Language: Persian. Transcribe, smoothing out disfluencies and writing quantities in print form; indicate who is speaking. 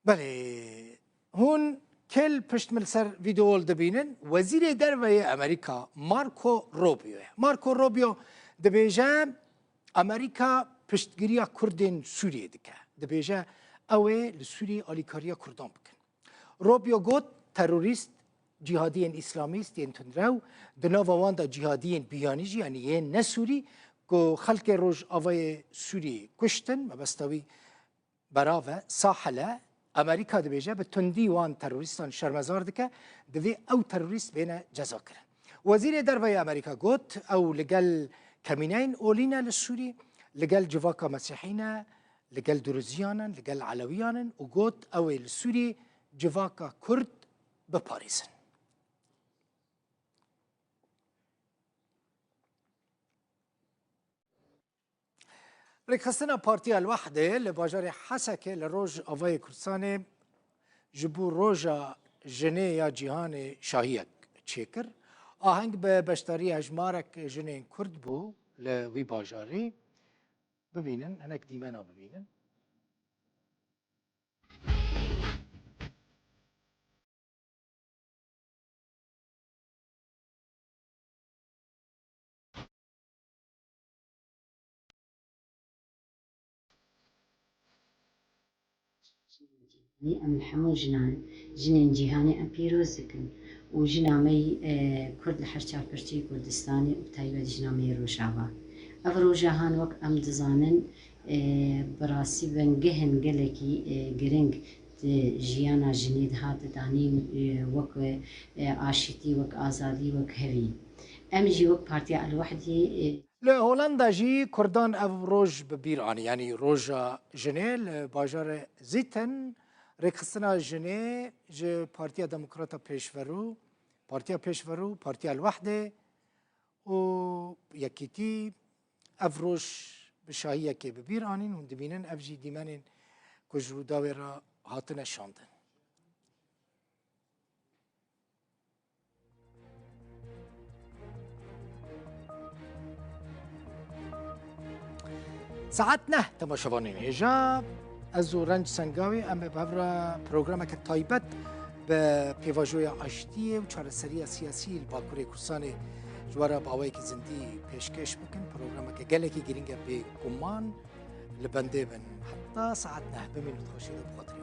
Speaker 1: بله هون کل پشت ملسر ویدیو دبینن وزیر دروی امریکا مارکو روبیو دبیجه امریکا پشتگیری کردین سوریه دکه دبیجه اوه لسوریه آلیکاریا کردان بکن روبیو گوت تروریست جهادیین اسلامیست ین تندرو دناو واندا جهادیین بیانیجی یعنی ین نسوری که خلق روش آوای سوری کشتن مبستوی براوه ساحله امریکا دبیجه به تندی وان تروریستان شرمزار دکه دوی او تروریست بینه جزا کرن وزیر دروی امریکا گوت او لگل کمینین اولینه لسوری لگل جواکا مسیحینه لگل دروزیانن لگل علویانن و گوت او لسوری جواکا کرد بپاریزن رکستنا پارتی الوحده لباجار حسکه لروج آوای کردستان جبو روژا جنه یا جیهان شاهیک چیکر آهنگ به بشتاری هجمارک جنه کرد بو لوی باجاری ببینن هنک دیمنا ببینن
Speaker 2: ام همو جنين جيهاني ام بيروزكن وجنامي كرد الحرشا برشي كردستاني وبتايبه جنامي روجاوا افرو جهان وك ام دزانن براسي بنجهن قلكي جرينج جيانا جنيد هات داني وك عاشتي وك آزادي وك هوي ام جي وك بارتيا الوحدي
Speaker 1: لهولندا جی کردان او روز ببیر آنی یعنی روز جنیل باجار زیتن رکستنا جنی ج پارتیا دموکراتا پیشورو پارتیا الوحده و یکیتی او روز بشاهیه که ببیر آنین و دبینن او جی دیمنین کجرو داوی را هاتن شاندن ساعت نه تماشاوانین هجا از رنج سنگاوی ام به پروگرام که تایبت به پیواجوی آشتی و چارەسەری سیاسی باکوری کردستان جوارا باوی که زندی پیشکش بکن پروگرام که گله کی گرینگه به گمان لبنده بن حتی ساعت نه بمینوت خوشی بخاطر